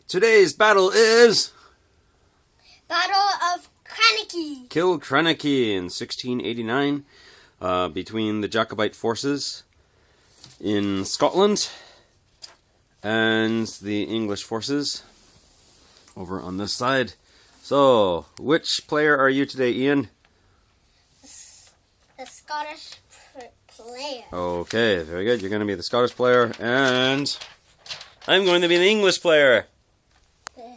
Today's battle is Battle of Killiecrankie. Killiecrankie in 1689 between the Jacobite forces in Scotland and the English forces over on this side. So, which player are you today, Ian? The Scottish player. Okay, very good. You're going to be the Scottish player, and I'm going to be the English player.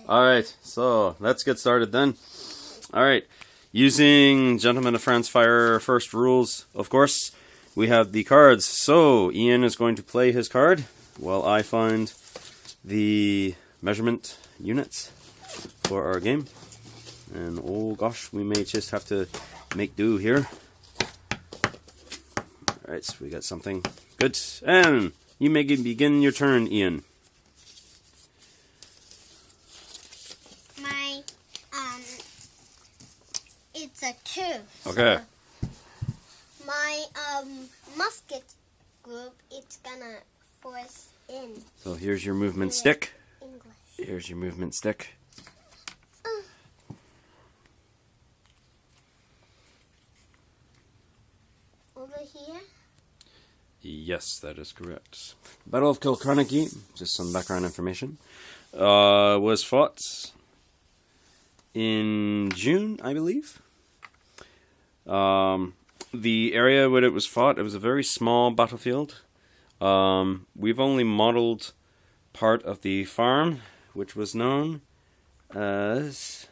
Alright, so let's get started then. Alright, using Gentlemen of France Fire first rules, of course, we have the cards. So, Ian is going to play his card while I find the measurement units for our game. And oh gosh, we may just have to make do here. Alright, so we got something good. And you may begin your turn, Ian. It's a 2. Okay. So my musket group, it's gonna force in. So here's your movement stick. English. Here's your movement stick. Over here? Yes, that is correct. Battle of Killiecrankie, just some background information, was fought in June, I believe. The area where it was fought, it was a very small battlefield. We've only modeled part of the farm, which was known as...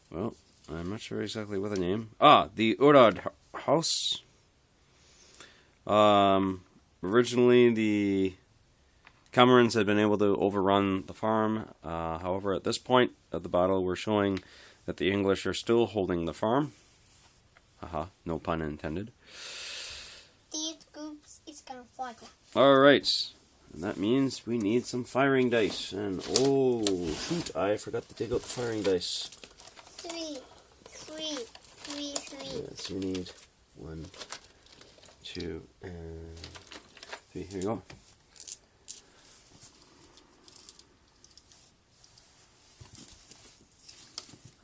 Well, I'm not sure exactly what the name. The Urad House. Originally, the Camerons had been able to overrun the farm. However, at this point of the battle, we're showing that the English are still holding the farm. No pun intended. These groups is gonna fight. Alright. And that means we need some firing dice. And oh, shoot, I forgot to take out the firing dice. 3. Yes, you need 1, 2, and 3. Here you go.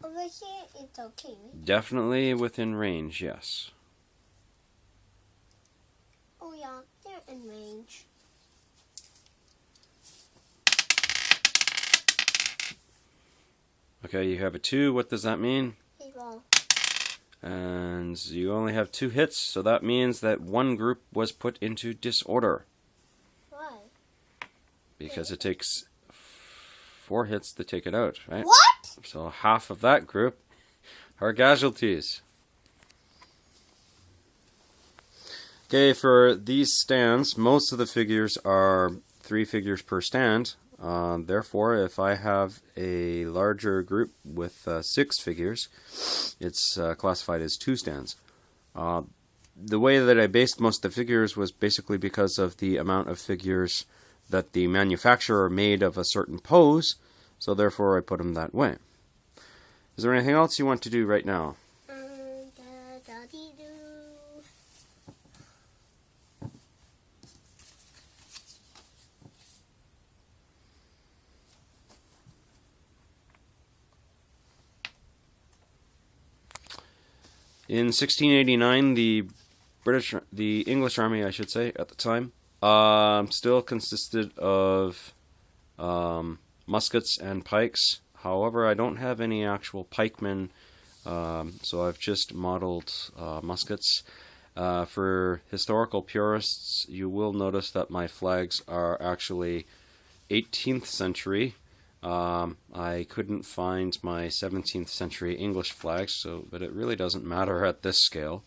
Over here, it's okay. Definitely within range, yes. Oh yeah, they're in range. Okay, you have a 2. What does that mean? Hero. And you only have 2 hits, so that means that one group was put into disorder. Why? Because it takes 4 hits to take it out, right? What? So half of that group are casualties. Okay, for these stands, most of the figures are 3 figures per stand. Therefore, if I have a larger group with 6 figures, it's classified as 2 stands. The way that I based most of the figures was basically because of the amount of figures that the manufacturer made of a certain pose, so therefore I put them that way. Is there anything else you want to do right now? In 1689, the English army, I should say, at the time, still consisted of muskets and pikes. However, I don't have any actual pikemen, so I've just modeled muskets. For historical purists, you will notice that my flags are actually 18th century. I couldn't find my 17th century English flags, but it really doesn't matter at this scale,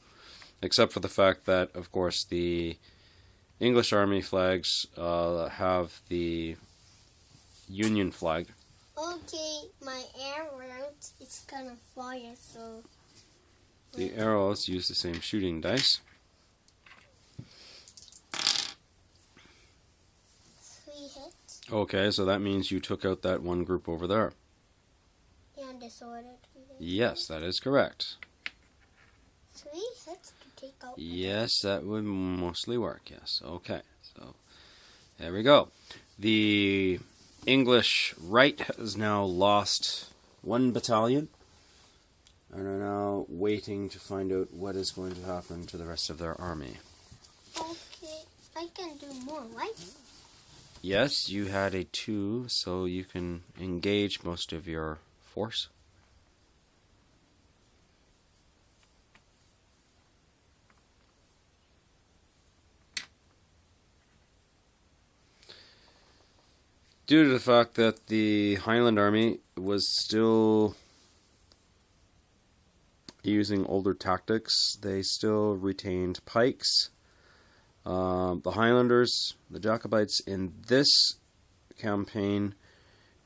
except for the fact that, of course, the English army flags have the Union flag. Okay, my arrow is gonna fire, so... The arrows use the same shooting dice. 3 hits. Okay, so that means you took out that one group over there. And disordered. Yes, that is correct. 3 hits to take out. Yes, that would mostly work, yes. Okay, so there we go. The English right has now lost 1 battalion and are now waiting to find out what is going to happen to the rest of their army. Okay, I can do more, right? Yes, you had a 2, so you can engage most of your force. Due to the fact that the Highland Army was still using older tactics, they still retained pikes. The Highlanders, the Jacobites, in this campaign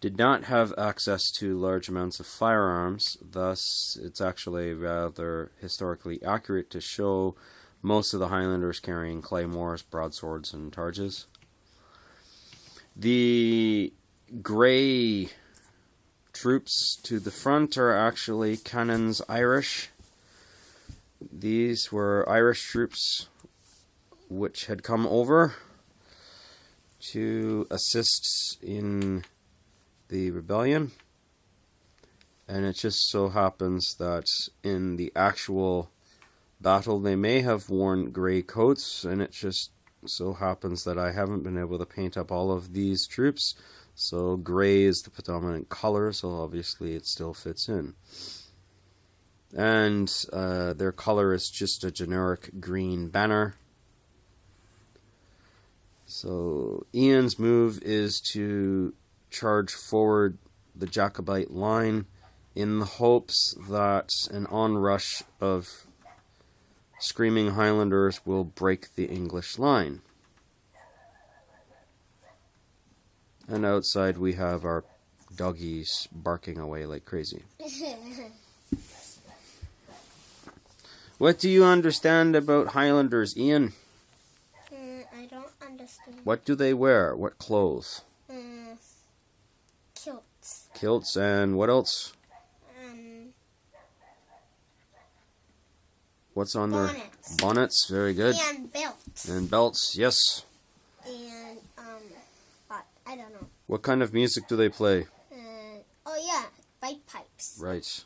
did not have access to large amounts of firearms. Thus, it's actually rather historically accurate to show most of the Highlanders carrying claymores, broadswords, and targes. The grey troops to the front are actually Cannon's Irish. These were Irish troops which had come over to assist in the rebellion. And it just so happens that in the actual battle they may have worn grey coats, and it just so happens that I haven't been able to paint up all of these troops, so grey is the predominant color, so obviously it still fits in. And their color is just a generic green banner. So Ian's move is to charge forward the Jacobite line in the hopes that an onrush of screaming Highlanders will break the English line. And outside we have our doggies barking away like crazy. What do you understand about Highlanders, Ian? I don't understand. What do they wear? What clothes? Kilts. Kilts, and what else? What's on their bonnets? Very good. And belts. And belts, yes. And what? I don't know. What kind of music do they play? Oh yeah, bagpipes. Right.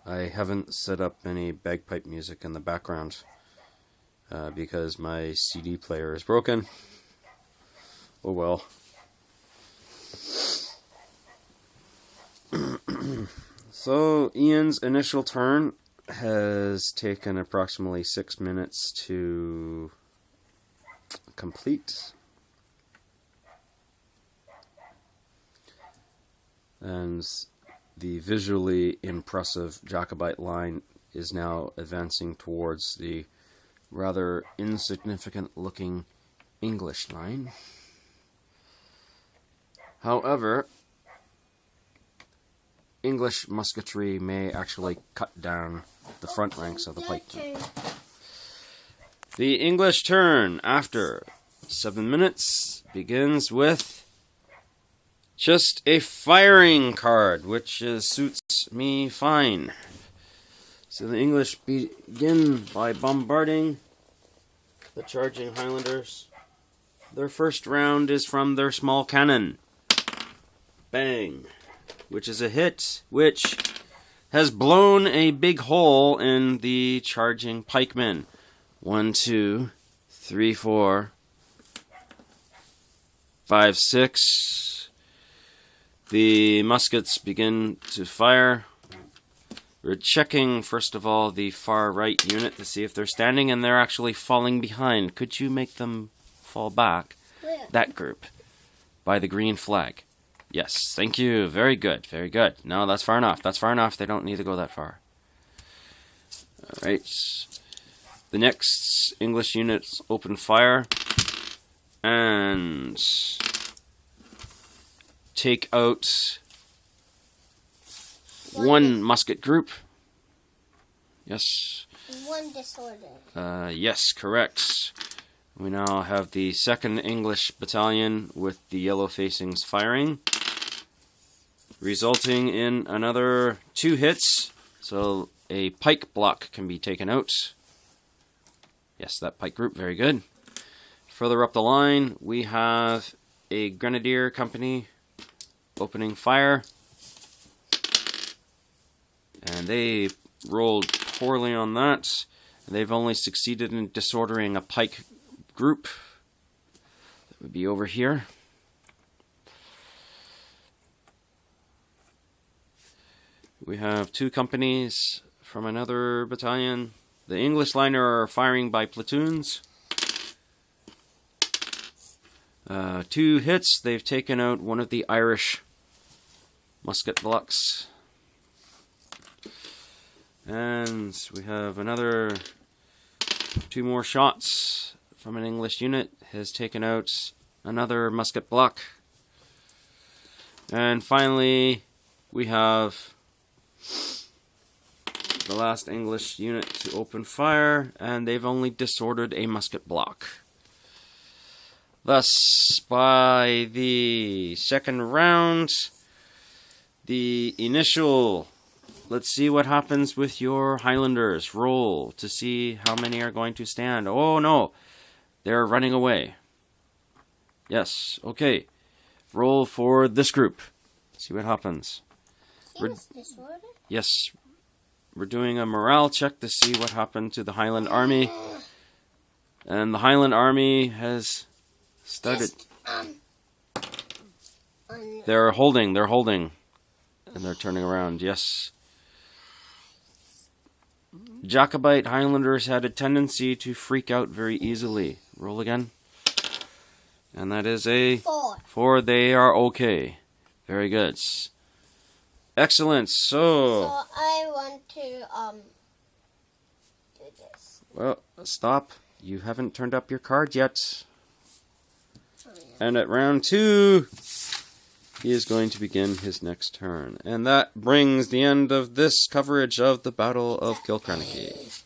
I haven't set up any bagpipe music in the background because my CD player is broken. Oh well. So Ian's initial turn has taken approximately 6 minutes to complete. And the visually impressive Jacobite line is now advancing towards the rather insignificant looking English line. However, English musketry may actually cut down the front ranks of the pikemen. The English turn after 7 minutes begins with just a firing card, which suits me fine. So the English begin by bombarding the charging Highlanders. Their first round is from their small cannon. Bang. Which is a hit, which has blown a big hole in the charging pikemen. 1, 2, 3, 4, 5, 6. The muskets begin to fire. We're checking, first of all, the far right unit to see if they're standing, and they're actually falling behind. Could you make them fall back? Where? That group. By the green flag. Yes, thank you. Very good, very good. No, that's far enough. That's far enough. They don't need to go that far. Alright. The next English units open fire and take out one musket group. Yes. One disorder. Yes, correct. We now have the 2nd English Battalion with the yellow facings firing, resulting in another 2 hits, so a pike block can be taken out. Yes, that pike group, very good. Further up the line, we have a grenadier company opening fire. And they rolled poorly on that. They've only succeeded in disordering a pike group. That would be over here. We have 2 companies from another battalion. The English liner are firing by platoons. 2 hits. They've taken out one of the Irish musket blocks. And we have another 2 more shots from an English unit. Has taken out another musket block. And finally, we have the last English unit to open fire, and they've only disordered a musket block. Thus, by the second round, the initial, let's see what happens with your Highlanders. Roll to see how many are going to stand. Oh no, they're running away. Yes, okay. Roll for this group. See what happens. Yes, we're doing a morale check to see what happened to the Highland Army. And the Highland Army has started. They're holding. And they're turning around, yes. Jacobite Highlanders had a tendency to freak out very easily. Roll again. And that is a 4. They are okay. Very good. Excellent. So I want to do this. Well, stop. You haven't turned up your card yet. And at round 2, he is going to begin his next turn. And that brings the end of this coverage of the Battle of Killiecrankie.